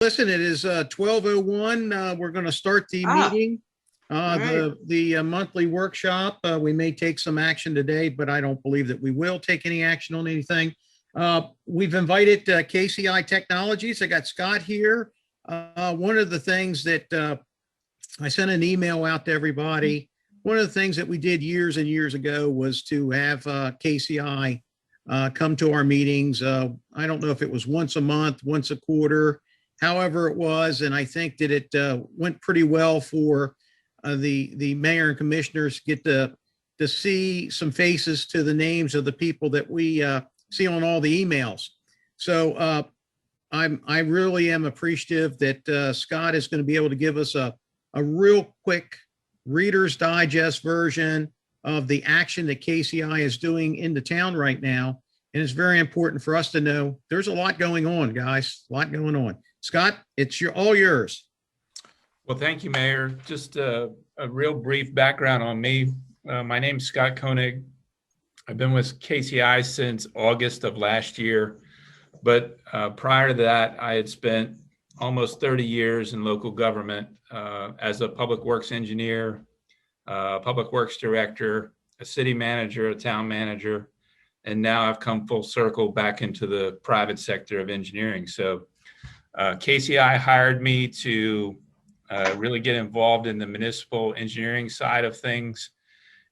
Listen, it is 12:01. We're going to start the Ah, meeting, all right. the monthly workshop. We may take some action today, but I don't believe that we will take any action on anything. We've invited KCI Technologies. I got Scott here. One of the things that I sent an email out to everybody. One of the things that we did years and years ago was to have KCI come to our meetings. I don't know if it was once a month, once a quarter, however it was, and I think that it went pretty well for the mayor and commissioners get to see some faces to the names of the people that we see on all the emails. So I really am appreciative that Scott is going to be able to give us a real quick Reader's Digest version of the action that KCI is doing in the town right now. And it's very important for us to know there's a lot going on, guys, a lot going on. Scott, it's all yours. Well, thank you, Mayor. Just a real brief background on me. My name's Scott Koenig. I've been with KCI since August of last year. But prior to that, I had spent almost 30 years in local government as a public works engineer, public works director, a city manager, a town manager, and now I've come full circle back into the private sector of engineering. So KCI hired me to really get involved in the municipal engineering side of things.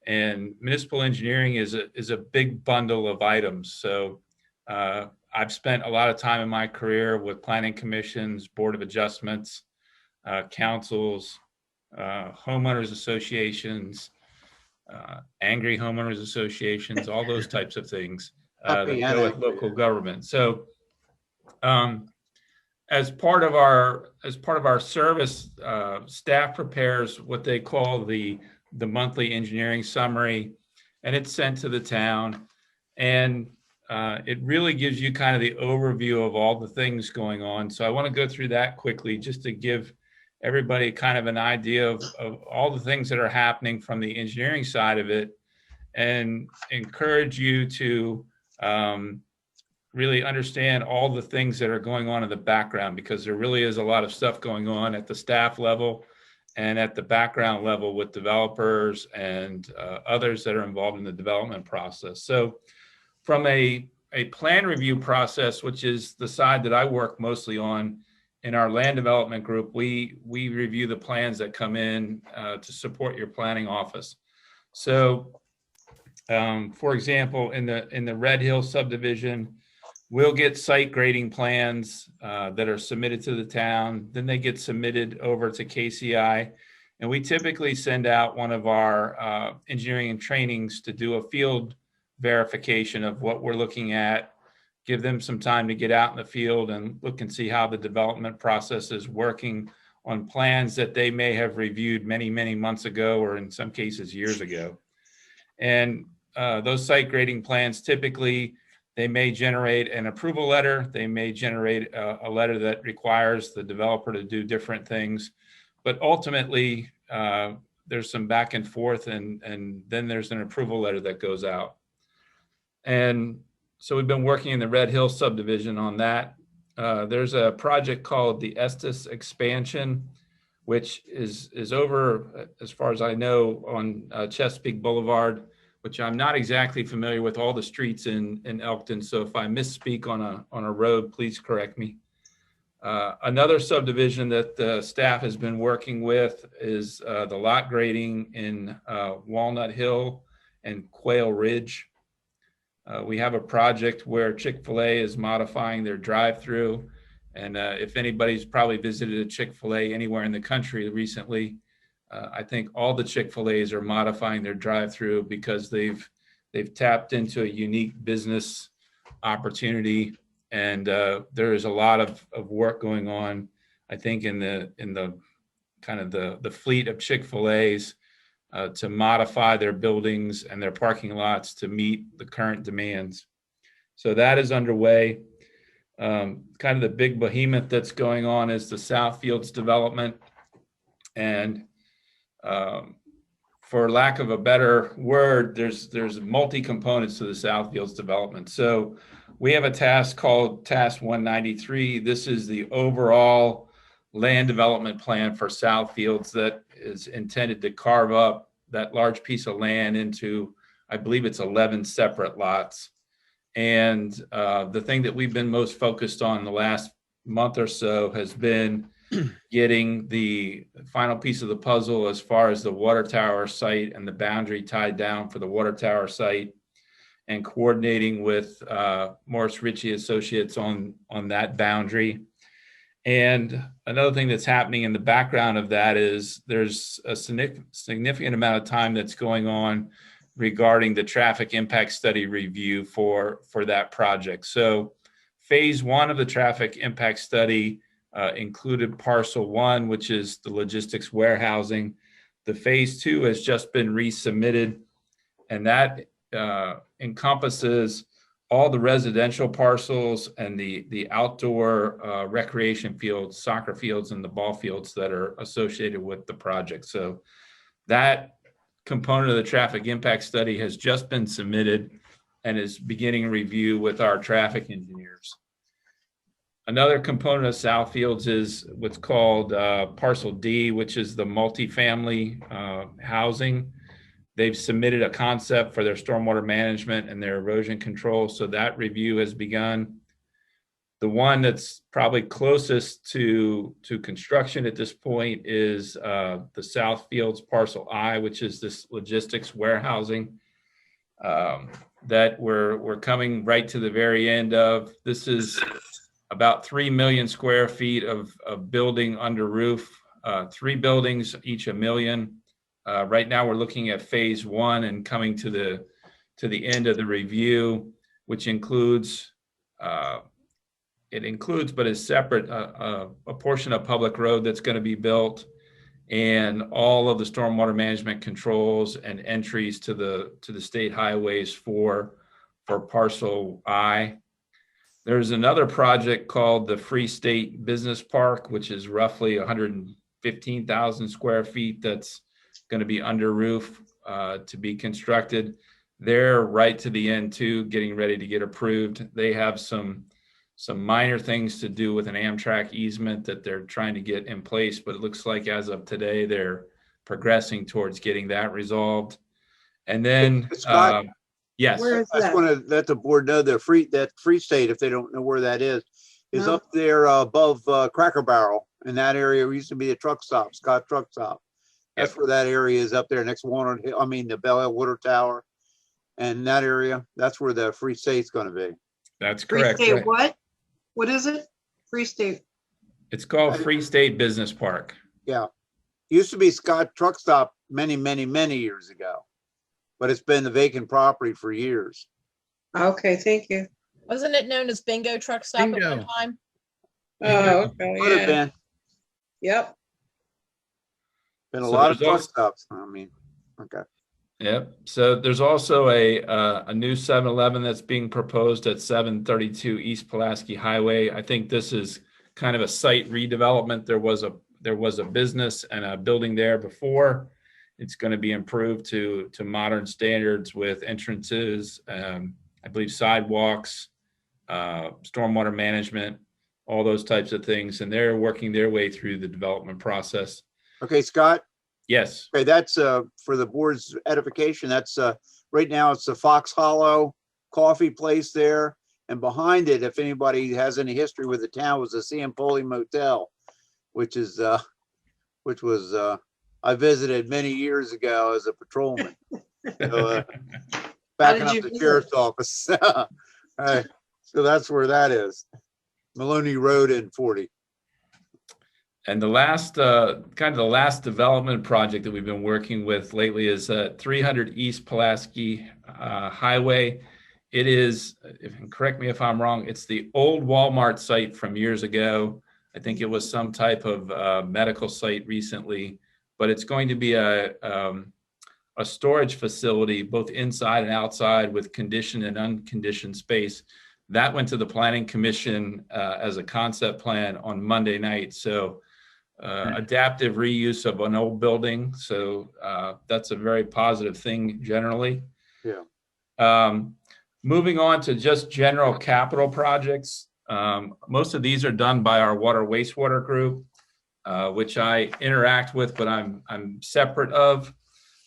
And municipal engineering is a big bundle of items. So I've spent a lot of time in my career with planning commissions, board of adjustments, councils, homeowners associations, angry homeowners associations, all those types of things that go with local government. So as part of our service, staff prepares what they call the monthly engineering summary, and it's sent to the town. And it really gives you kind of the overview of all the things going on. So I want to go through that quickly just to give everybody kind of an idea of all the things that are happening from the engineering side of it, and encourage you to really understand all the things that are going on in the background, because there really is a lot of stuff going on at the staff level and at the background level with developers and others that are involved in the development process. So from a plan review process, which is the side that I work mostly on in our land development group, we review the plans that come in to support your planning office. So, for example, in the Red Hill subdivision, we'll get site grading plans that are submitted to the town. Then they get submitted over to KCI. And we typically send out one of our engineering and trainings to do a field verification of what we're looking at, give them some time to get out in the field and look and see how the development process is working on plans that they may have reviewed many, many months ago, or in some cases years ago. And those site grading plans, typically, they may generate an approval letter. They may generate a letter that requires the developer to do different things. But ultimately, there's some back and forth, and then there's an approval letter that goes out. And so we've been working in the Red Hill subdivision on that. There's a project called the Estes expansion, which is over, as far as I know, on Chesapeake Boulevard, which I'm not exactly familiar with all the streets in Elkton. So if I misspeak on a road, please correct me. Another subdivision that the staff has been working with is the lot grading in Walnut Hill and Quail Ridge. We have a project where Chick-fil-A is modifying their drive-through. And if anybody's probably visited a Chick-fil-A anywhere in the country recently, I think all the Chick-fil-A's are modifying their drive-through because they've tapped into a unique business opportunity. And there is a lot of work going on, I think, in the kind of the fleet of Chick-fil-A's to modify their buildings and their parking lots to meet the current demands. So that is underway. Kind of the big behemoth that's going on is the Southfields development. And for lack of a better word, there's multi-components to the Southfields development. So we have a task called Task 193. This is the overall land development plan for Southfields that is intended to carve up that large piece of land into, I believe it's 11 separate lots. And the thing that we've been most focused on the last month or so has been getting the final piece of the puzzle as far as the water tower site and the boundary tied down for the water tower site, and coordinating with Morris Ritchie Associates on that boundary. And another thing that's happening in the background of that is there's a significant amount of time that's going on regarding the traffic impact study review for that project. So phase one of the traffic impact study included parcel one, which is the logistics warehousing. The phase two has just been resubmitted, and that encompasses all the residential parcels and the outdoor recreation fields, soccer fields, and the ball fields that are associated with the project. So that component of the traffic impact study has just been submitted and is beginning review with our traffic engineers. Another component of Southfields is what's called Parcel D, which is the multifamily housing. They've submitted a concept for their stormwater management and their erosion control, so that review has begun. The one that's probably closest to construction at this point is the Southfields Parcel I, which is this logistics warehousing that we're coming right to the very end of. This is about 3 million square feet of building under roof, 3 buildings, each $1 million. Right now, we're looking at phase one and coming to the end of the review, which includes but is separate, a portion of public road that's going to be built, and all of the stormwater management controls and entries to the state highways for Parcel I. There's another project called the Free State Business Park, which is roughly 115,000 square feet. That's going to be under roof to be constructed. They're right to the end too, getting ready to get approved. They have some minor things to do with an Amtrak easement that they're trying to get in place, but it looks like as of today, they're progressing towards getting that resolved. And then, Scott, yes, Where is I just that? want to let the board know that Free State, if they don't know where that is No. up there above Cracker Barrel. In that area, it used to be a truck stop, Scott Truck Stop. That's where that area is up there next to Walnut Hill. I mean, the Bel Air Water Tower, and that area. That's where the Free State's going to be. that's Free correct. State Right. what? What is it? Free State. It's called Free State Business Park. Yeah, used to be Scott Truck Stop many years ago, but it's been the vacant property for years. Okay, thank you. Wasn't it known as Bingo Truck Stop at Bingo. one time? Oh, okay, Could have yeah. been Yep. a So lot of there's truck also- stops. I mean, okay. Yep. So there's also a new 7-Eleven that's being proposed at 732 East Pulaski Highway. I think this is kind of a site redevelopment. There was a business and a building there before. It's going to be improved to modern standards with entrances, I believe sidewalks, stormwater management, all those types of things. And they're working their way through the development process. Okay, Scott. Yes. Okay, that's for the board's edification. That's right now it's the Fox Hollow Coffee Place there, and behind it, if anybody has any history with the town, was the Ciampoli Motel, which was I visited many years ago as a patrolman. So, backing did up you the visit? sheriff's office. So that's where that is. Maloney Road and 40. And the last, kind of the last development project that we've been working with lately is 300 East Pulaski Highway. It is, correct me if I'm wrong, it's the old Walmart site from years ago. I think it was some type of medical site recently, but it's going to be a storage facility, both inside and outside, with conditioned and unconditioned space. That went to the Planning Commission as a concept plan on Monday night. So adaptive reuse of an old building. So that's a very positive thing generally. Yeah. moving on to just general capital projects. Most of these are done by our water wastewater group, which I interact with, but I'm separate of.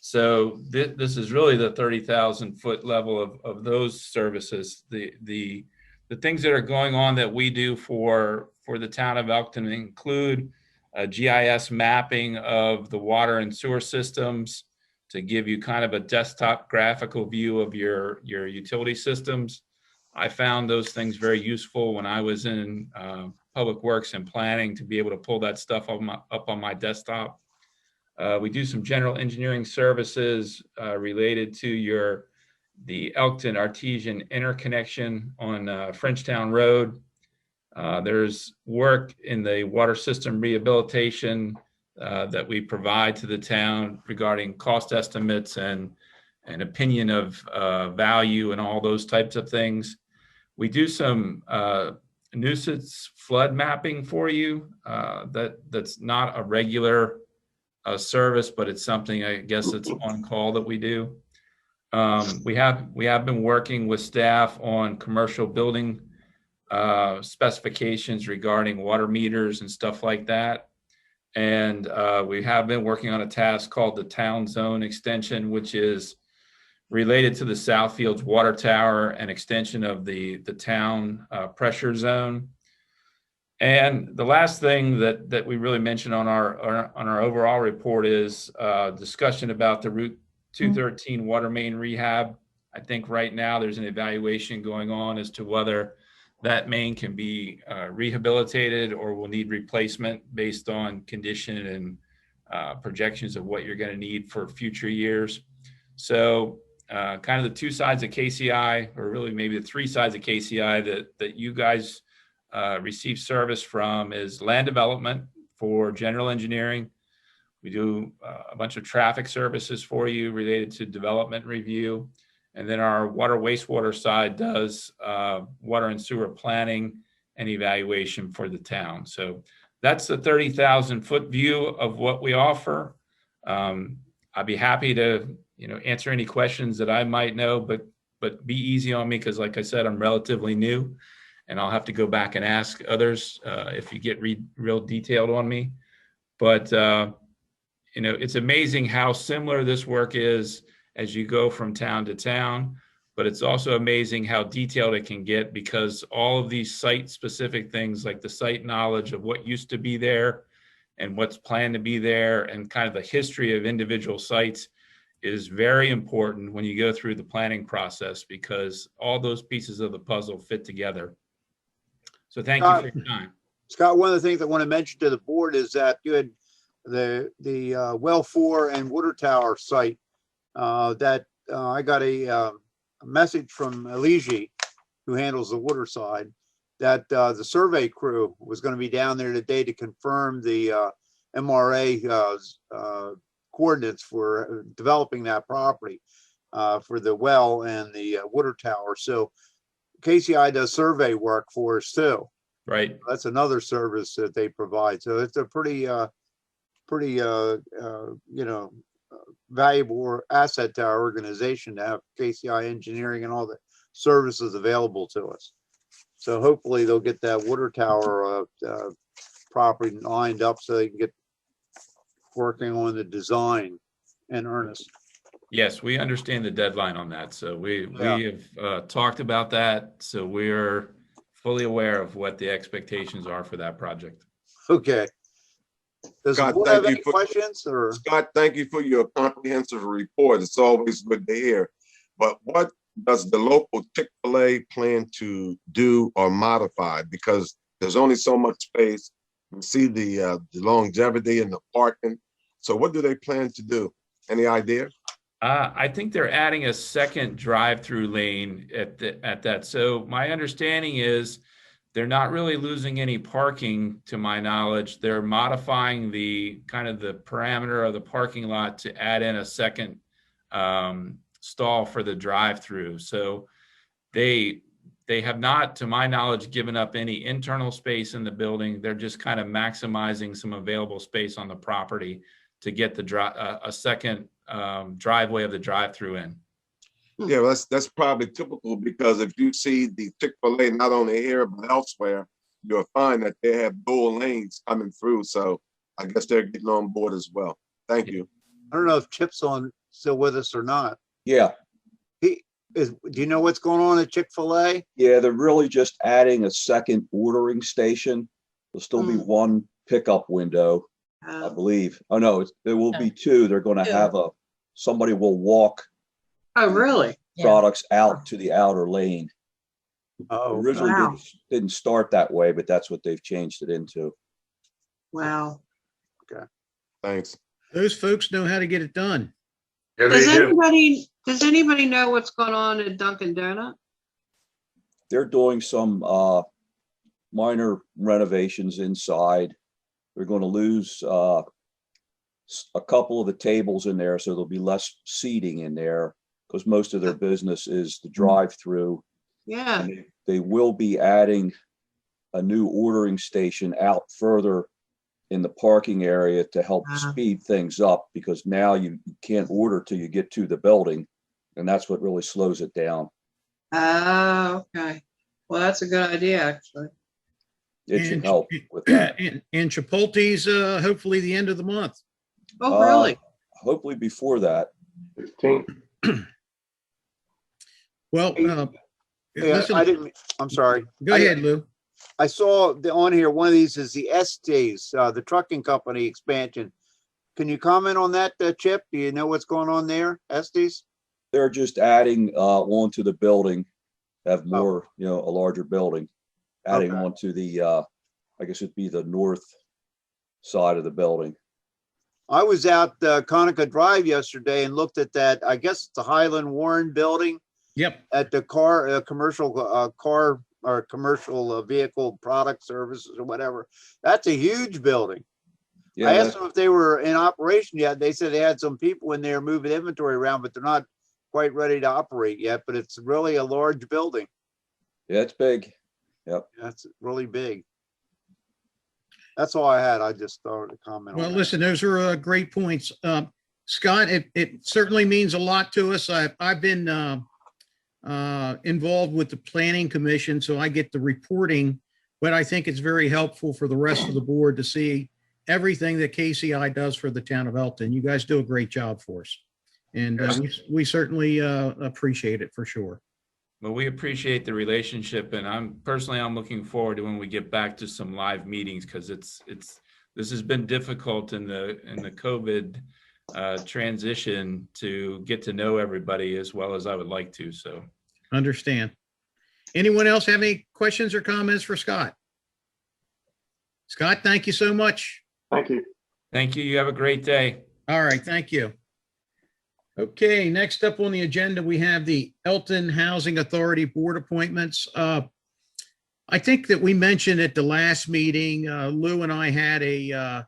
So this is really the 30,000 foot level of those services. The things that are going on that we do for the town of Elkton include a GIS mapping of the water and sewer systems to give you kind of a desktop graphical view of your utility systems. I found those things very useful when I was in public works and planning to be able to pull that stuff up on my desktop. We do some general engineering services related to the Elkton Artesian interconnection on Frenchtown Road. There's work in the water system rehabilitation that we provide to the town regarding cost estimates and an opinion of value and all those types of things. We do some nuisance flood mapping for you. That's not a regular service, but it's something, I guess it's on call that we do. We have been working with staff on commercial building specifications regarding water meters and stuff like that. And we have been working on a task called the Town Zone Extension, which is related to the Southfields Water Tower and extension of the town pressure zone. And the last thing that we really mentioned on our overall report is discussion about the Route 213 water main rehab. I think right now there's an evaluation going on as to whether that main can be rehabilitated or will need replacement based on condition and projections of what you're going to need for future years. So kind of the two sides of KCI, or really maybe the three sides of KCI that you guys receive service from, is land development for general engineering. We do a bunch of traffic services for you related to development review. And then our water wastewater side does water and sewer planning and evaluation for the town. So that's the 30,000 foot view of what we offer. I'd be happy to answer any questions that I might know, but be easy on me, because like I said, I'm relatively new and I'll have to go back and ask others if you get real detailed on me. But it's amazing how similar this work is as you go from town to town, but it's also amazing how detailed it can get, because all of these site-specific things, like the site knowledge of what used to be there and what's planned to be there, and kind of the history of individual sites, is very important when you go through the planning process, because all those pieces of the puzzle fit together. So thank you for your time. Scott, one of the things I want to mention to the board is that you had the well 4 and water tower site that I got a message from Eligi, who handles the water side, that the survey crew was going to be down there today to confirm the MRA coordinates for developing that property for the well and the water tower. So KCI does survey work for us too. Right. That's another service that they provide. So it's a pretty valuable asset to our organization to have KCI engineering and all the services available to us. So hopefully they'll get that water tower property lined up so they can get working on the design in earnest. Yes, we understand the deadline on that. So we have talked about that. So we're fully aware of what the expectations are for that project. Okay. Does the Scott, board have any questions? Or Scott, thank you for your comprehensive report. It's always good to hear. But what does the local Chick-fil-A plan to do or modify? Because there's only so much space. We see the longevity and the parking. So what do they plan to do? Any idea? I think they're adding a second drive-through lane at that. So my understanding is they're not really losing any parking, to my knowledge. They're modifying the kind of the parameter of the parking lot to add in a second stall for the drive-through. So they have not, to my knowledge, given up any internal space in the building. They're just kind of maximizing some available space on the property to get a second driveway of the drive-through in. Yeah, well, that's probably typical because if you see the Chick-fil-A not only here but elsewhere, you'll find that they have dual lanes coming through. So I guess they're getting on board as well. Thank you. I don't know if Chip's on still with us or not. Yeah, He is, do you know what's going on at Chick-fil-A? yeah, they're really just adding a second ordering station. There'll still be Mm. one pickup window, I believe. Oh, no, there will be two. They're going to Two. have somebody will walk Oh, really? Yeah. products out to the outer lane. Oh, Originally Wow. didn't start that way, but that's what they've changed it into. Wow. Thanks. Those folks know how to get it done. Yeah, Does they do. anybody know what's going on at Dunkin' Donut? They're doing some minor renovations inside. They're going to lose a couple of the tables in there, so there'll be less seating in there because most of their business is the drive-through. Yeah. And they will be adding a new ordering station out further in the parking area to help Wow. speed things up, because now you can't order till you get to the building, and that's what really slows it down. Oh, okay. Well, that's a good idea, actually. It should And- help with that. And Chipotle's, hopefully the end of the month. Oh, really? Hopefully before that. 15. Well, Yeah, listen, I'm sorry. go ahead, Lou. I saw on here, one of these is the Estes, the trucking company expansion. Can you comment on that, Chip? Do you know what's going on there, Estes? They're just adding onto the building, have Oh. more, a larger building, adding Okay. onto the, I guess it'd be the north side of the building. I was out Conica Drive yesterday and looked at that. I guess it's the Highland Warren building Yep. at the commercial car or commercial vehicle product services or whatever. That's a huge building. I Yeah, asked them if they were in operation yet. They said they had some people in there moving inventory around, but they're not quite ready to operate yet. But it's really a large building. yeah, it's big. That's really big. That's all I had. I just thought to comment Well, on that. listen, those are great points. Scott, it certainly means a lot to us. I've been involved with the planning commission, so I get the reporting, but I think it's very helpful for the rest of the board to see everything that KCI does for the town of Elkton. You guys do a great job for us. And we certainly appreciate it for sure. Well, we appreciate the relationship, and I'm looking forward to when we get back to some live meetings, because this has been difficult in the COVID transition to get to know everybody as well as I would like to. So Understand. Anyone else have any questions or comments for Scott? Scott, thank you so much. Thank you. thank you. You have a great day. All right, thank you. Okay, next up on the agenda, we have the Elkton Housing Authority Board appointments. I think that we mentioned at the last meeting, Lou and I had a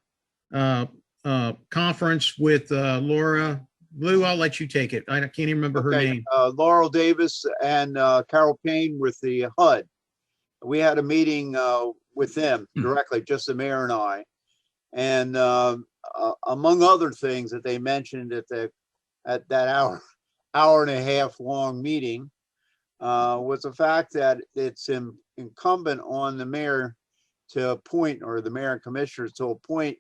conference with Laura. Lou, I'll let you take it. I can't even remember her Okay, name. Laurel Davis and Carol Payne with the HUD. We had a meeting with them directly, just the mayor and I. And among other things that they mentioned at that hour and a half long meeting was the fact that it's incumbent on the mayor to appoint, or the mayor and commissioners to appoint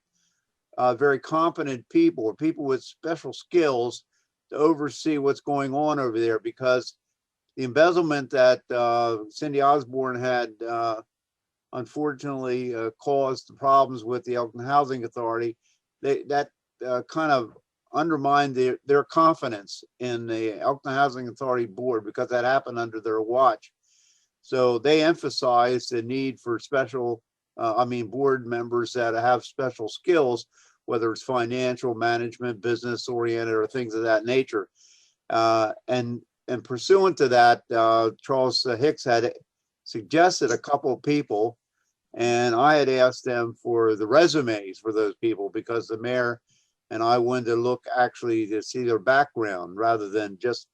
very competent people, or people with special skills to oversee what's going on over there, because the embezzlement that Cindy Osborne had unfortunately caused the problems with the Elkton Housing Authority. That kind of undermined their confidence in the Elkton Housing Authority board, because that happened under their watch. So they emphasized the need for board members that have special skills, whether it's financial management, business oriented, or things of that nature. And pursuant to that, Charles Hicks had suggested a couple of people, and I had asked them for the resumes for those people, because the mayor and I wanted to look actually to see their background, rather than just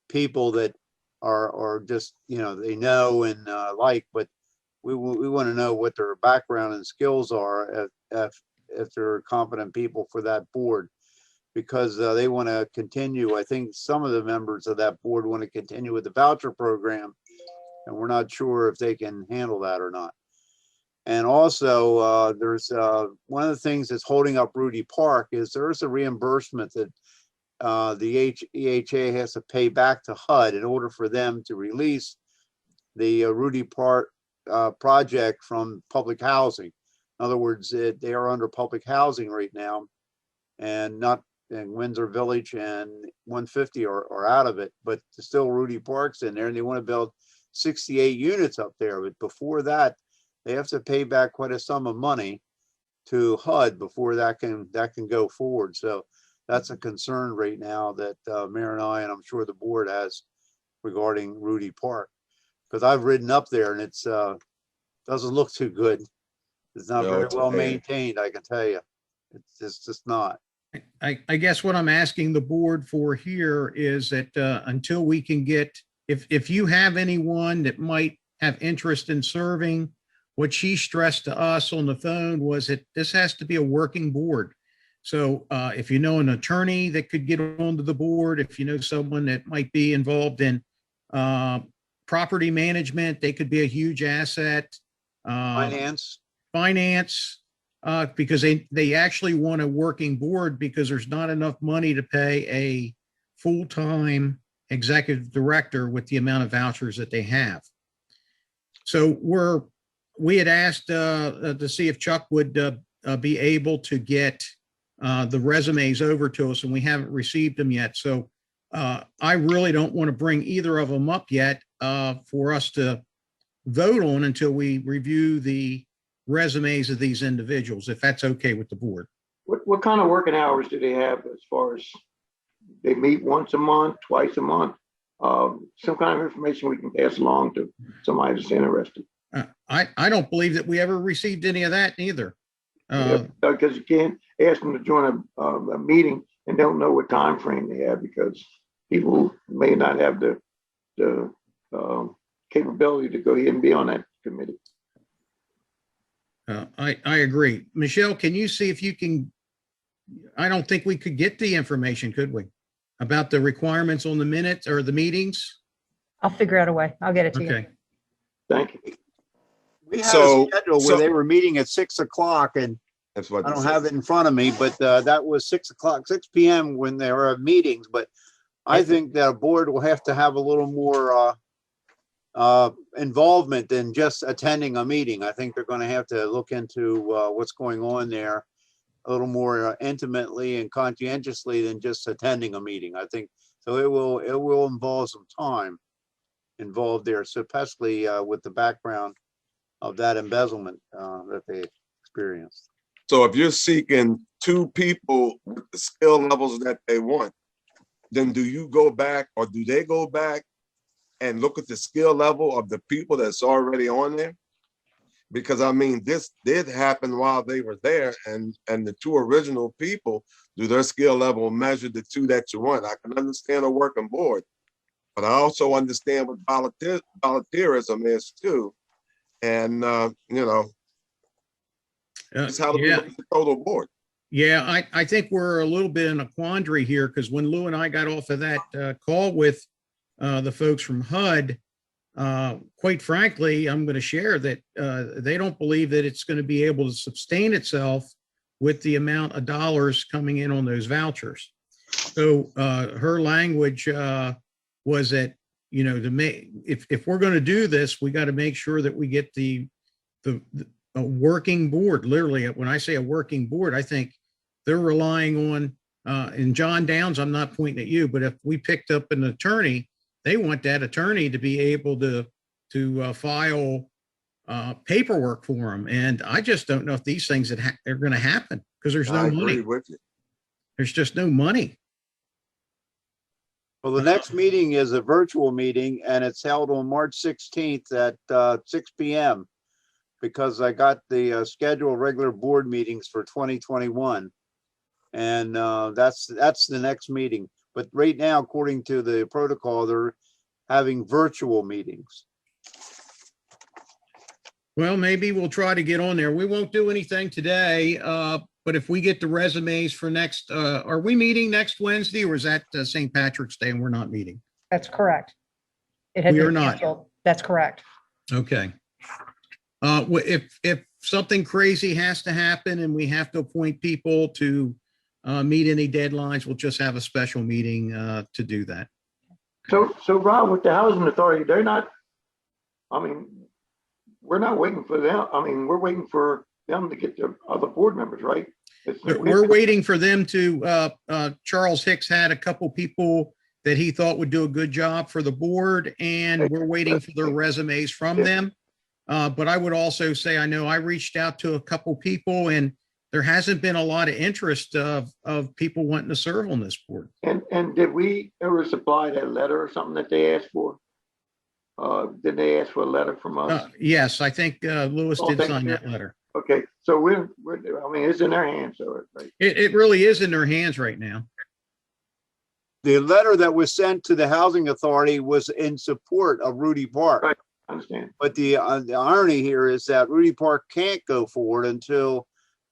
people that are just, they know and like, but we want to know what their background and skills are if they're competent people for that board. because they want to continue. I think some of the members of that board want to continue with the voucher program, and we're not sure if they can handle that or not. And also, there's one of the things that's holding up Rudy Park is there's a reimbursement that the EHA has to pay back to HUD in order for them to release the Rudy Park project from public housing. In other words, they are under public housing right now, and not in Windsor Village and 150 are out of it, but still Rudy Park's in there, and they want to build 68 units up there. But before that, they have to pay back quite a sum of money to HUD before that can go forward. So that's a concern right now that Mayor and I, and I'm sure the board has regarding Rudy Park, because I've ridden up there and it's doesn't look too good. It's not No, very it's well bad. maintained, I can tell you. It's just not. I guess what I'm asking the board for here is that until we can get, if you have anyone that might have interest in serving, what she stressed to us on the phone was that this has to be a working board. So if you know an attorney that could get onto the board, if you know someone that might be involved in property management, they could be a huge asset. Finance, because they actually want a working board because there's not enough money to pay a full-time executive director with the amount of vouchers that they have. So we had asked to see if Chuck would be able to get the resumes over to us, and we haven't received them yet. So I really don't want to bring either of them up yet for us to vote on until we review the resumes of these individuals, if that's okay with the board. What kind of working hours do they have as far as they meet once a month, twice a month? Some kind of information we can pass along to somebody that's interested. I don't believe that we ever received any of that either. Because you can't ask them to join a meeting and don't know what time frame they have, because people may not have the capability to go ahead and be on that committee. I agree. Michelle, can you see if you can, I don't think we could get the information, could we? About the requirements on the minutes or the meetings? I'll figure out a way. I'll get it to you. Okay. Thank you. We had So- a schedule where they were meeting at 6 o'clock, and That's what I don't have it in front of me, but that was 6 o'clock, 6 p.m. when there were meetings. But I think that a board will have to have a little more involvement than just attending a meeting. I think they're going to have to look into what's going on there a little more intimately and conscientiously than just attending a meeting. I think so. It will involve some time involved there, so especially with the background of that embezzlement that they experienced. So if you're seeking 2 people with the skill levels that they want, then do you go back, or do they go back and look at the skill level of the people that's already on there? Because I mean, this did happen while they were there, and the 2 original people, do their skill level measure the 2 that you want? I can understand a working board, but I also understand what volunteerism is too. And it's how to Yeah. look at the total board. Yeah, I think we're a little bit in a quandary here, because when Lou and I got off of that call with the folks from HUD, quite frankly, I'm going to share that they don't believe that it's going to be able to sustain itself with the amount of dollars coming in on those vouchers. So her language was that, you know, if we're going to do this, we got to make sure that we get a working board. Literally, when I say a working board, I think they're relying on, and John Downs, I'm not pointing at you, but if we picked up an attorney, they want that attorney to be able to file paperwork for them. And I just don't know if these things are going to happen, because there's I no agree money. with you. There's just no money. Well, the next meeting is a virtual meeting, and it's held on March 16th at 6 p.m. because I got the scheduled regular board meetings for 2021. And that's the next meeting. But right now, according to the protocol, they're having virtual meetings. Well, maybe we'll try to get on there. We won't do anything today. but if we get the resumes for next, are we meeting next Wednesday or is that St. Patrick's Day and we're not meeting? That's correct. It had We been are not. canceled. That's correct. Okay. If something crazy has to happen and we have to appoint people to meet any deadlines, we'll just have a special meeting to do that. So Rob, with the housing authority, they're not, I mean, we're not waiting for them. I mean, we're waiting for them to get the other board members, right? We're waiting for them to, Charles Hicks had a couple people that he thought would do a good job for the board, and we're waiting for their resumes from them. But I would also say, I know I reached out to a couple people and there hasn't been a lot of interest of people wanting to serve on this board. And did we ever supply that letter or something that they asked for? Did they ask for a letter from us? Yes, I think Lewis Oh, did thank sign you. that letter. Okay, so we're, I mean, it's in their hands, so, right? It really is in their hands right now. The letter that was sent to the housing authority was in support of Rudy Park. Right. I understand. But the irony here is that Rudy Park can't go forward until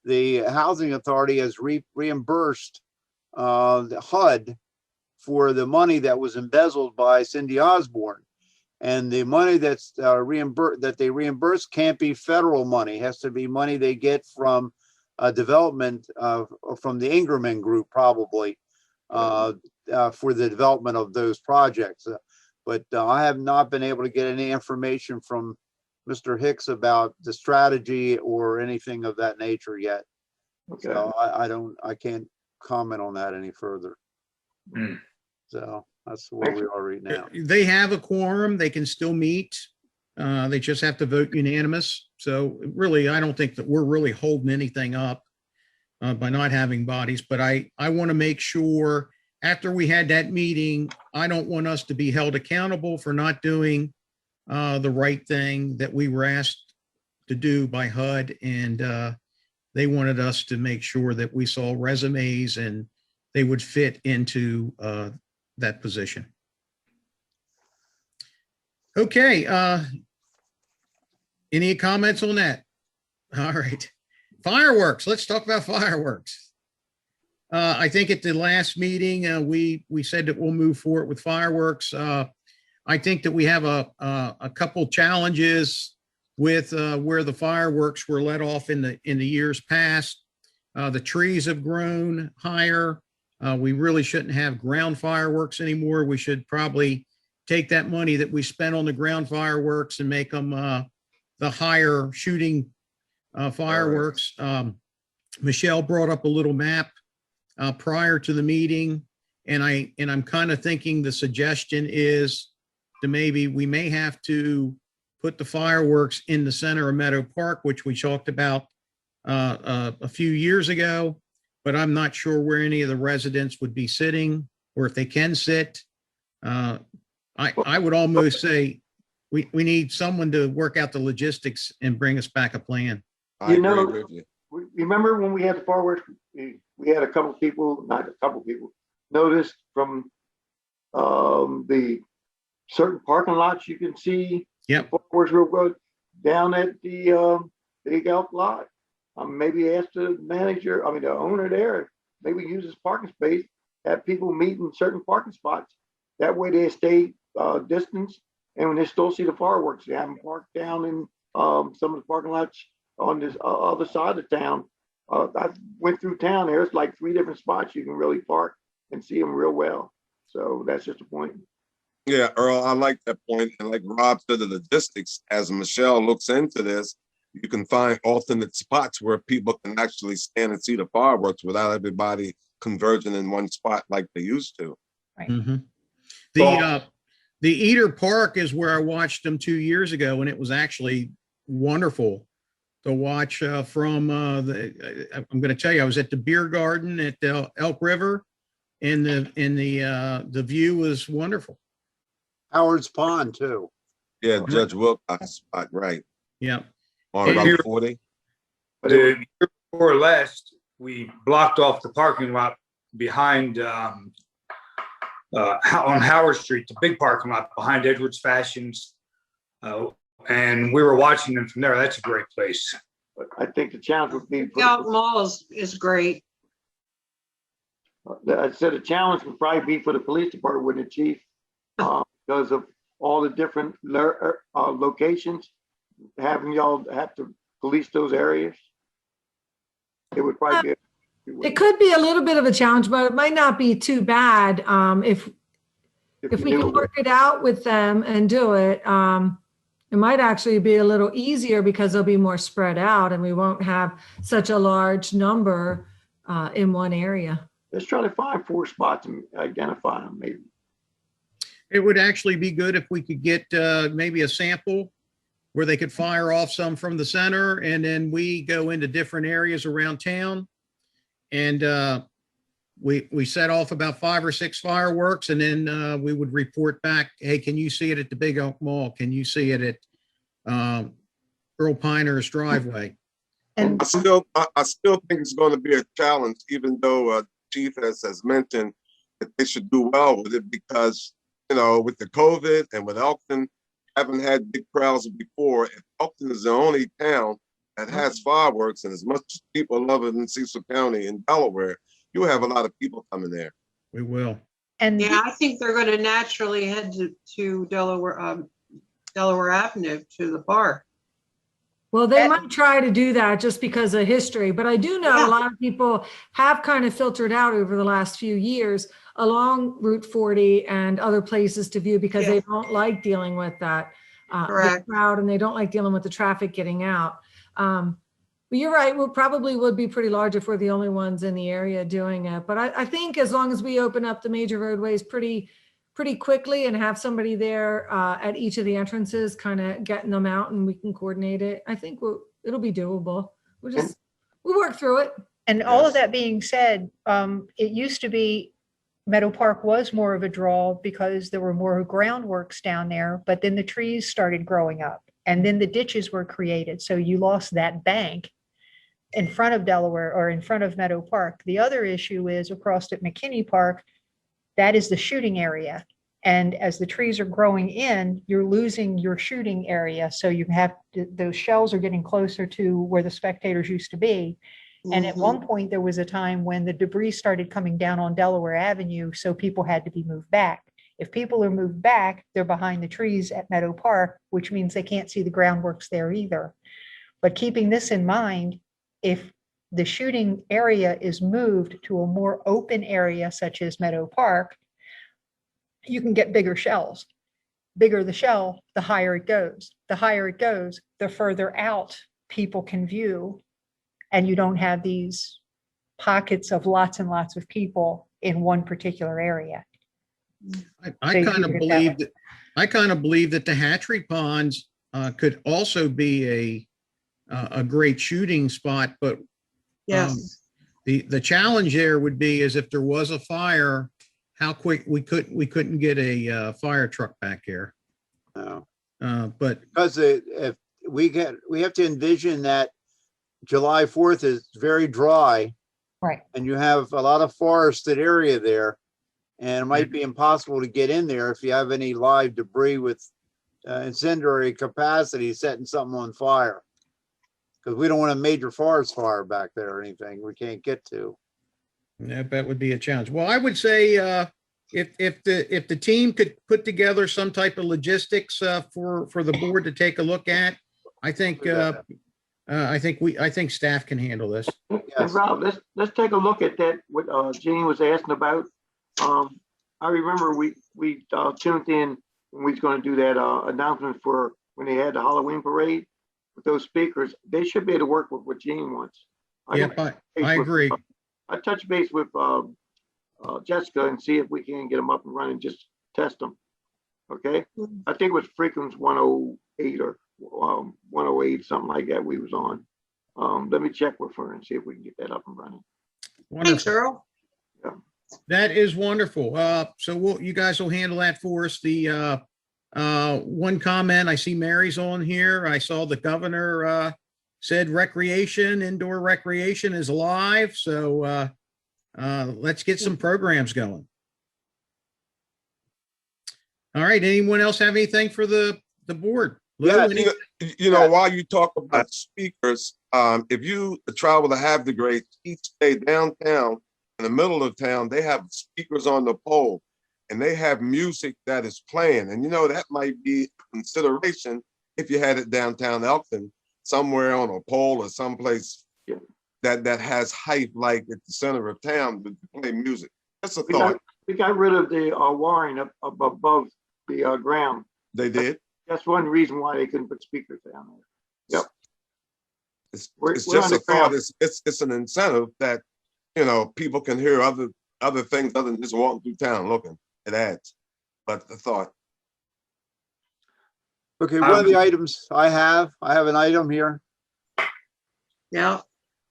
the housing authority has reimbursed the HUD for the money that was embezzled by Cindy Osborne. And the money that's that they reimburse can't be federal money. It has to be money they get from development from the Ingerman Group, probably for the development of those projects. But I have not been able to get any information from Mr. Hicks about the strategy or anything of that nature yet. Okay. So I can't comment on that any further. So that's where we are right now. They have a quorum. They can still meet. They just have to vote unanimous. So really, I don't think that we're really holding anything up by not having bodies. But I want to make sure after we had that meeting, I don't want us to be held accountable for not doing the right thing that we were asked to do by HUD. And they wanted us to make sure that we saw resumes and they would fit into that position. Okay. Any comments on that? All right. Fireworks. Let's talk about fireworks. I think at the last meeting, we said that we'll move forward with fireworks. I think that we have a couple challenges with where the fireworks were let off in the years past. The trees have grown higher. We really shouldn't have ground fireworks anymore. We should probably take that money that we spent on the ground fireworks and make them the higher shooting fireworks. Michelle brought up a little map prior to the meeting, and I'm kind of thinking the suggestion is to we may have to put the fireworks in the center of Meadow Park, which we talked about a few years ago, but I'm not sure where any of the residents would be sitting or if they can sit. I would almost say we need someone to work out the logistics and bring us back a plan. I agree with you. Remember when we had the fireworks, we had a couple people, not a couple people, noticed from the certain parking lots you can see. Yep. Fireworks real good down at the Big Elk lot. Maybe ask the manager, the owner there, maybe use his parking space, have people meet in certain parking spots. That way they stay distance, and when they still see the fireworks, they have them parked down in some of the parking lots on this other side of town. I went through town. There's like 3 different spots you can really park and see them real well. So that's just a point. Yeah, Earl, I like that point. And like Rob said, the logistics, as Michelle looks into this, you can find alternate spots where people can actually stand and see the fireworks without everybody converging in one spot like they used to. Right. Mm-hmm. The Eder Park is where I watched them 2 years ago, and it was actually wonderful to watch from I'm going to tell you, I was at the beer garden at Elk River, and the view was wonderful. Howard's Pond too. Yeah, Judge Wilcox spot, right. Yeah. On about 40. The year before last, we blocked off the parking lot behind on Howard Street, the big parking lot behind Edwards Fashions. And we were watching them from there. That's a great place. But I think the challenge would be, Elkton Mall is great. I said the challenge would probably be for the police department with the chief, because of all the different locations, having y'all have to police those areas. It would probably be. It could be a little bit of a challenge, but it might not be too bad if we can work it out with them and do it. It might actually be a little easier because they'll be more spread out and we won't have such a large number in one area. Let's try to find 4 spots and identify them maybe. It would actually be good if we could get maybe a sample where they could fire off some from the center, and then we go into different areas around town. And we set off about 5 or 6 fireworks, and then we would report back, hey, can you see it at the Big Oak Mall? Can you see it at Earl Piner's driveway? And I still think it's going to be a challenge, even though Chief has mentioned that they should do well with it, because, you know, with the COVID and with Elkton, haven't had big crowds before. If Elkton is the only town that has fireworks, and as much as people love it in Cecil County in Delaware, you have a lot of people coming there. We will. And Yeah, I think they're going to naturally head to Delaware Avenue to the park. well, they might try to do that just because of history, but I do know Yeah. a lot of people have kind of filtered out over the last few years along Route 40 and other places to view because they don't like dealing with that big Correct. crowd, and they don't like dealing with the traffic getting out. But you're right, we probably would be pretty large if we're the only ones in the area doing it. But I think as long as we open up the major roadways pretty quickly and have somebody there at each of the entrances, kind of getting them out, and we can coordinate it, I think it'll be doable. We'll work through it. And all of that being said, it used to be Meadow Park was more of a draw because there were more groundworks down there, but then the trees started growing up and then the ditches were created. So you lost that bank in front of Delaware or in front of Meadow Park. The other issue is across at McKinney Park, that is the shooting area. And as the trees are growing in, you're losing your shooting area. So you have those shells are getting closer to where the spectators used to be. And at one point, there was a time when the debris started coming down on Delaware Avenue, so people had to be moved back. If people are moved back, they're behind the trees at Meadow Park, which means they can't see the groundworks there either. But keeping this in mind, if the shooting area is moved to a more open area, such as Meadow Park, you can get bigger shells. Bigger the shell, the higher it goes. The higher it goes, the further out people can view. And you don't have these pockets of lots and lots of people in one particular area. I kind of believe that the hatchery ponds could also be a great shooting spot, but Yes. the challenge there would be is if there was a fire, how quick we couldn't get a fire truck back here. No. But Because if we have to envision that July 4th is very dry, Right. and you have a lot of forested area there, and it might be impossible to get in there if you have any live debris with incendiary capacity setting something on fire. Because we don't want a major forest fire back there or anything we can't get to. yeah, that would be a challenge. Well, I would say if the team could put together some type of logistics for the board to take a look at, I think staff can handle this. And Rob, let's take a look at that, what Gene was asking about. I remember we tuned in when we was gonna do that announcement for when they had the Halloween parade with those speakers. They should be able to work with what Gene wants. Yep, I agree. I touch base with Jessica and see if we can get them up and running, just test them. Okay? I think it was frequency 108 or 108, something like that we was on. Let me check with her and see if we can get that up and running. Thanks, Wonderful. Earl. That is wonderful. So you guys will handle that for us. The one comment, I see Mary's on here. I saw the governor said indoor recreation is alive. So let's get some programs going. All right. Anyone else have anything for the board? Lou, Yeah, any- you know, while you talk about speakers, if you travel to Have the Great, each day downtown, in the middle of town, they have speakers on the pole and they have music that is playing. And you know, that might be a consideration if you had it downtown Elkton, somewhere on a pole or someplace that has height like at the center of town to play music. That's a thought. We got rid of the wiring up above the ground. They did. That's one reason why they couldn't put speakers down there. Yep. It's We're just a thought. underground. It's an incentive that, you know, people can hear other things other than just walking through town looking. It adds. But the thought. Okay, one of the items I have an item here. Yeah.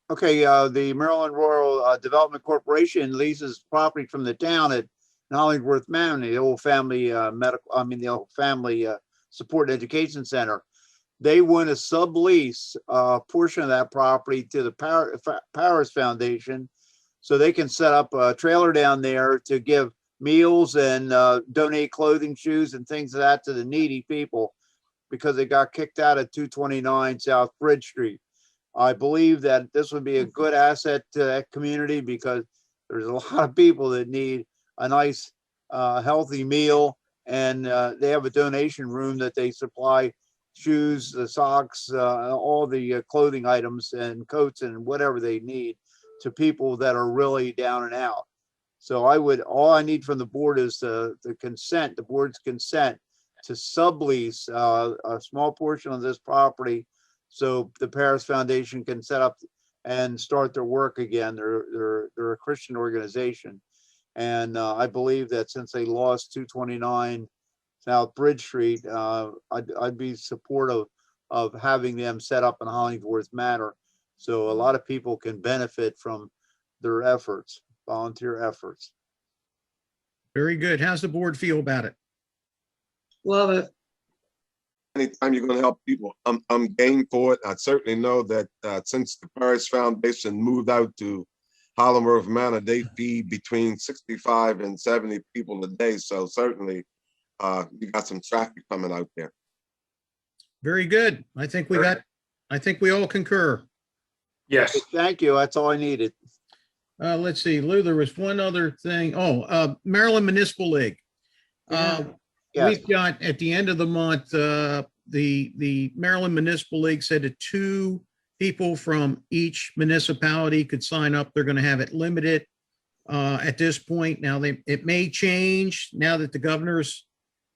Okay, the Maryland Rural Development Corporation leases property from the town at Hollingworth Mountain, the old family the old family support education center. They want to sublease a portion of that property to the Paris Foundation, so they can set up a trailer down there to give meals and donate clothing, shoes, and things of that to the needy people, because they got kicked out of 229 South Bridge Street. I believe that this would be a good asset to that community, because there's a lot of people that need a nice, healthy meal, and they have a donation room that they supply shoes, the socks, all the clothing items and coats and whatever they need to people that are really down and out. So all I need from the board is the board's consent to sublease a small portion of this property, so the Paris Foundation can set up and start their work again. They're a Christian organization. And I believe that since they lost 229 South Bridge Street, I'd be supportive of having them set up in Hollingworth Manor, so a lot of people can benefit from their efforts, volunteer efforts. Very good. How's the board feel about it? Love it. Anytime you're going to help people, I'm game for it. I certainly know that since the Paris Foundation moved out to Hollingworth Manor, they feed between 65 and 70 people a day. So certainly you got some traffic coming out there. Very good. I think we all concur. Yes. Thank you. That's all I needed. Let's see, Lou, there was one other thing. Oh, Maryland Municipal League. Yes. We've got at the end of the month, the Maryland Municipal League said that 2 people from each municipality could sign up. They're going to have it limited at this point. Now, it may change now that the governor's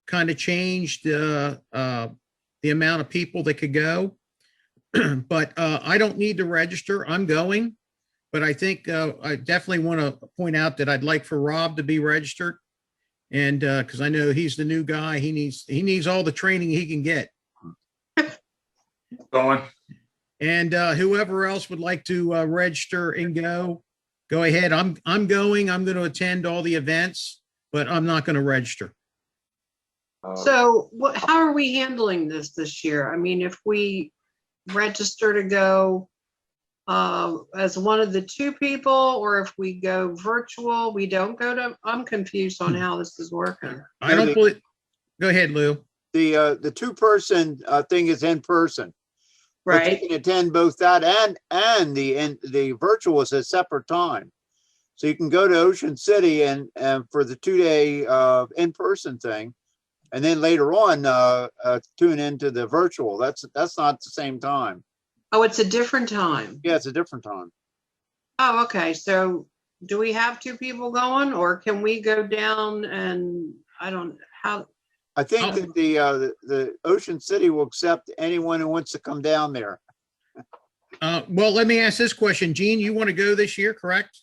kind of changed the amount of people that could go. But I don't need to register. I'm going. But I think I definitely want to point out that I'd like for Rob to be registered. And because I know he's the new guy, he needs all the training he can get. Going. And whoever else would like to register and go ahead. I'm going. I'm going to attend all the events, but I'm not going to register. So how are we handling this year? I mean, if we register to go as one of the 2 people, or if we go virtual, we don't go to, I'm confused on how this is working. I don't believe, go ahead, Lou. The 2-person thing is in person. But Right. you can attend both that and the virtual is a separate time. So you can go to Ocean City and for the 2-day in-person thing, and then later on tune into the virtual. That's not the same time. Oh, it's a different time. Yeah, it's a different time. Oh, okay. So do we have 2 people going, or can we go down and how? I think that the Ocean City will accept anyone who wants to come down there. Well, let me ask this question. Gene, you want to go this year, correct?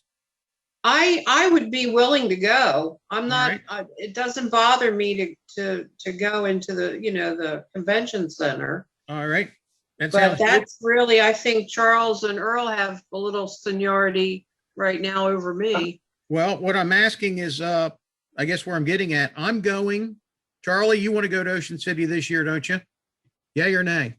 I would be willing to go. I'm not, Right. it doesn't bother me to go into the convention center. All right. That But sounds good. that's really, I think Charles and Earl have a little seniority right now over me. Well, what I'm asking is, I guess where I'm getting at, I'm going. Charlie, you want to go to Ocean City this year, don't you? Yay or nay?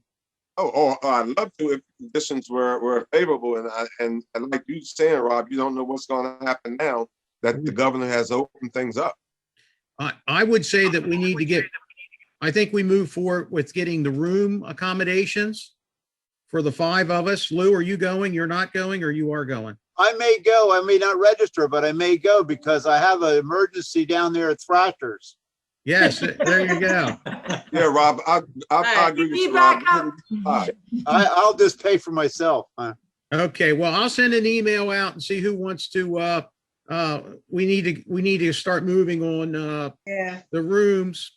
Oh, I'd love to if conditions were favorable. And like you saying, Rob, you don't know what's going to happen now that the governor has opened things up. I would say that we need to I think we move forward with getting the room accommodations for the 5 of us. Lou, are you going? You're not going, or you are going? I may go. I may not register, but I may go because I have an emergency down there at Thrasher's. Yes, there you go. Yeah, Rob, I agree with Be you, back Rob. up. I'll just pay for myself. Okay, well, I'll send an email out and see who wants to, we need to start moving on, Yeah. the rooms.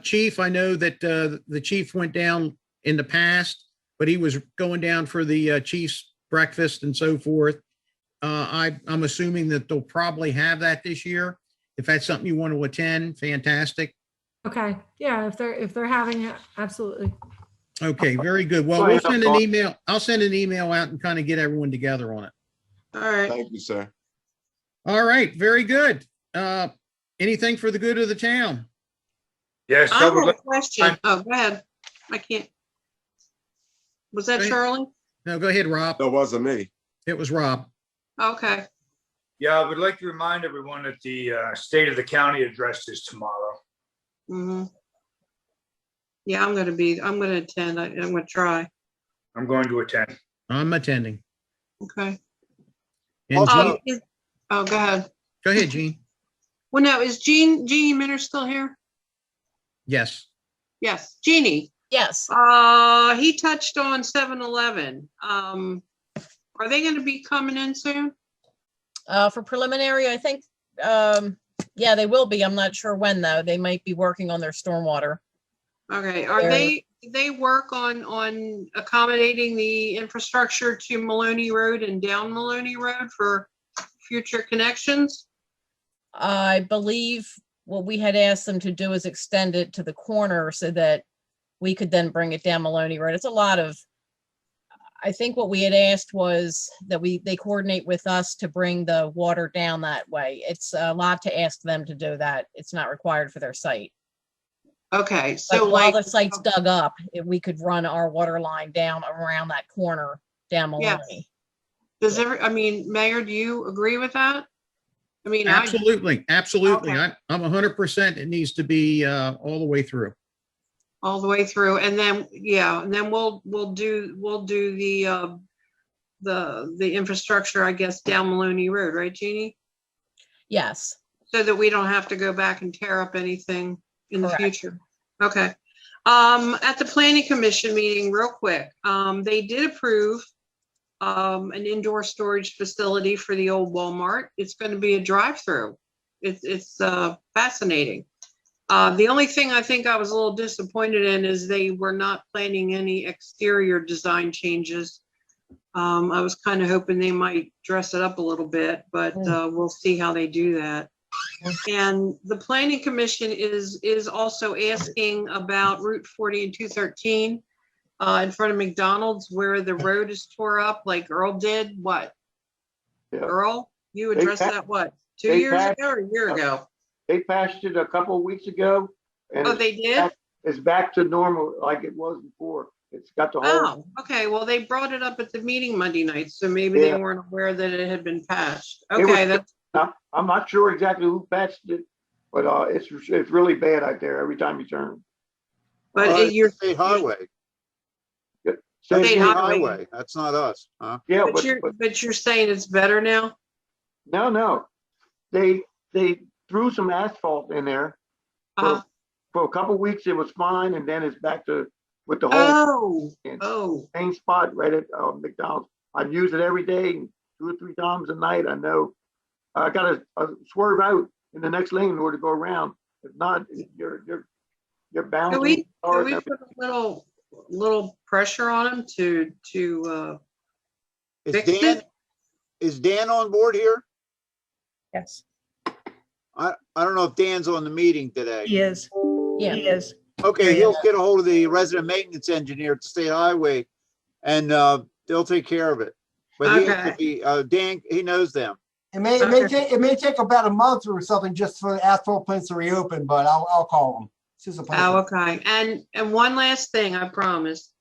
Chief, I know that, the chief went down in the past, but he was going down for the, chief's breakfast and so forth. I'm assuming that they'll probably have that this year. If that's something you want to attend, fantastic. Okay, yeah, if they're having it, absolutely. Okay, very good. Well, we'll send an email. I'll send an email out and kind of get everyone together on it. All right. Thank you, sir. All right, very good. Anything for the good of the town? Yes. I have a question. Oh, go ahead. I can't. Was that Go ahead. Charlie? No, go ahead, Rob. That wasn't me. It was Rob. Okay. Yeah, I would like to remind everyone that the State of the County address is tomorrow. Mm-hmm. Yeah, I'm going to attend. I'm going to try. I'm going to attend. I'm attending. Okay. And Also- Jean, Oh, go ahead. go ahead, Jean. Well, no, is Jeannie Minner still here? Yes. Yes, Jeannie. Yes. He touched on 7-Eleven. Are they going to be coming in soon? For preliminary, I think, yeah, they will be. I'm not sure when though. They might be working on their stormwater. Okay, are they work on accommodating the infrastructure to Maloney Road and down Maloney Road for future connections? I believe what we had asked them to do is extend it to the corner so that we could then bring it down Maloney Road. It's a lot of, I think what we had asked was that they coordinate with us to bring the water down that way. It's a lot to ask them to do that. It's not required for their site. Okay, But so while like, the site's dug up, if we could run our water line down around that corner down Yes. Maloney. Mayor, do you agree with that? I mean, Absolutely. Absolutely. Okay. I'm 100%. It needs to be all the way through. all the way through, and then, yeah, and then we'll do the infrastructure, I guess, down Maloney Road, right, Jeannie? Yes. So that we don't have to go back and tear up anything in the Correct. future. Okay. At the planning commission meeting, real quick, they did approve an indoor storage facility for the old Walmart. It's going to be a drive-through. It's fascinating. The only thing I think I was a little disappointed in is they were not planning any exterior design changes. I was kind of hoping they might dress it up a little bit, but we'll see how they do that. And the planning commission is also asking about Route 40 and 213 in front of McDonald's where the road is tore up like Earl did. What? Yeah. Earl, you They addressed pa- that, what, 2 they years passed- ago or a year ago? They patched it a couple of weeks ago. And Oh, they did? it's back to normal like it was before. It's got the whole, Oh, okay. Well, they brought it up at the meeting Monday night, so maybe they Yeah. weren't aware that it had been patched. It was- Okay, that's, I'm not sure exactly who patched it, but it's really bad out there every time you turn. but It's you're, the State highway. Same State thing. highway. That's not us, huh? Yeah, but you're saying it's better now? no. They threw some asphalt in there. Uh, For a couple of weeks, it was fine, and then it's back to with the whole oh, same spot right at McDonald's. I've used it every day, 2 or 3 times a night. I know I got to swerve out in the next lane in order to go around. If not, you're bound. can we to cars and put a little pressure on them to Is fix Dan, it? is Dan on board here? Yes, I don't know if Dan's on the meeting today. he is. Yeah. He is. Okay, Yeah. he'll get a hold of the resident maintenance engineer at the State Highway and they'll take care of it. But Dan, he knows them. It may take about a month or something just for the asphalt plants to reopen, but I'll call them. This is a plan. Oh, okay. And one last thing, I promise.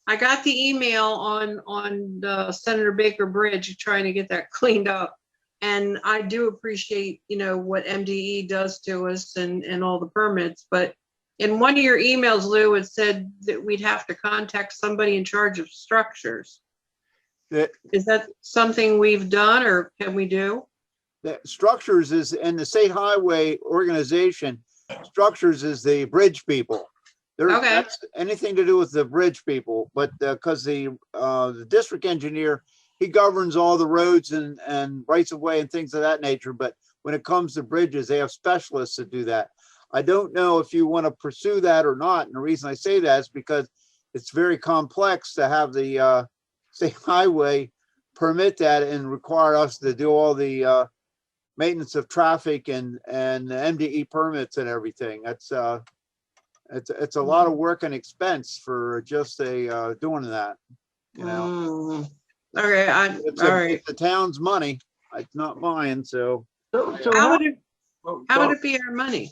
I got the email on the Senator Baker Bridge trying to get that cleaned up. And I do appreciate, what MDE does to us and all the permits, but In one of your emails, Lou, it said that we'd have to contact somebody in charge of structures. That, Is that something we've done or can we do? that structures is in the state highway organization. Structures is the bridge people. Okay. That's anything to do with the bridge people, but because the district engineer, he governs all the roads and rights of way and things of that nature. But when it comes to bridges, they have specialists that do that. I don't know if you want to pursue that or not. And the reason I say that is because it's very complex to have the state highway permit that and require us to do all the maintenance of traffic and MDE permits and everything. That's it's a lot of work and expense for just a doing that, you know. Okay, It's all right. the town's money. It's not mine, so. So How would it, oh, how would so it be our money?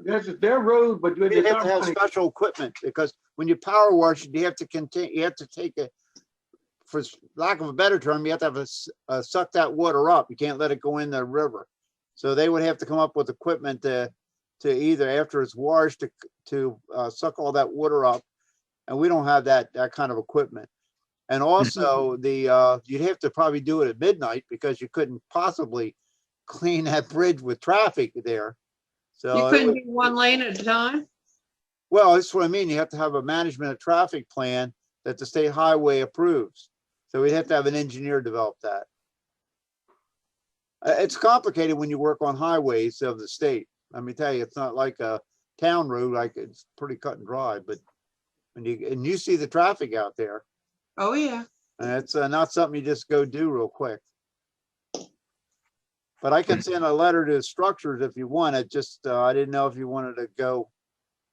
That's their road, but You have to have special equipment because when you power wash, you have to take it, for lack of a better term, you have to have suck that water up. You can't let it go in the river. So they would have to come up with equipment to either after it's washed to suck all that water up. And we don't have that kind of equipment. And also you'd have to probably do it at midnight because you couldn't possibly clean that bridge with traffic there. So You couldn't do one lane at a time? well, that's what I mean. You have to have a management of traffic plan that the state highway approves. So we'd have to have an engineer develop that. It's complicated when you work on highways of the state. Let me tell you, it's not like a town road, like it's pretty cut and dry, but when you see the traffic out there, Oh, yeah. and it's not something you just go do real quick. But I can send a letter to structures if you want it. Just, I didn't know if you wanted to go,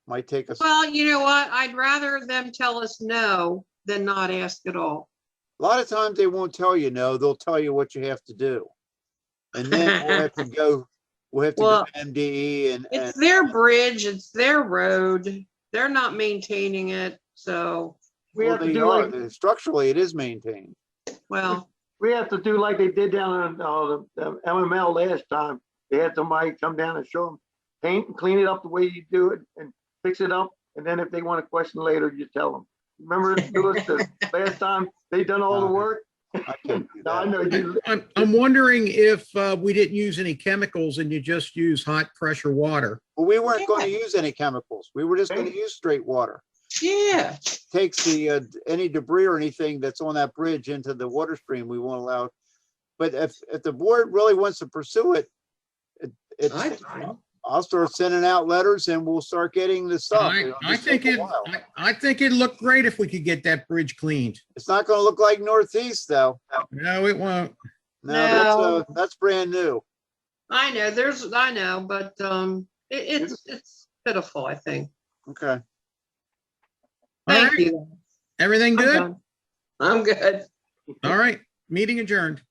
might take us. Well, you know what? I'd rather them tell us no than not ask at all. A lot of times they won't tell you no, they'll tell you what you have to do. And then we'll have to go Well, to MDE and It's their bridge, it's their road. They're not maintaining it, so, we well, have to they do are. like, Structurally, it is maintained. well, we have to do like they did down on the MML last time. They had somebody come down and show them, paint and clean it up the way you do it and fix it up. And then if they want a question later, you tell them. Remember, Louis, the last time they done all the work? I can't do No, I that. know you. I'm wondering if we didn't use any chemicals and you just use hot pressure water. Well, we weren't going to use any chemicals. We were just going to use straight water. yeah. Takes the any debris or anything that's on that bridge into the water stream. We won't allow. But if the board really wants to pursue it, it's. I'll start sending out letters and we'll start getting the stuff. I think it'd look great if we could get that bridge cleaned. It's not going to look like Northeast though. No, it won't. No, that's brand new. I know, but it's pitiful, I think. Okay. All Thank right. you. Everything I'm good? done. I'm good. All right. Meeting adjourned.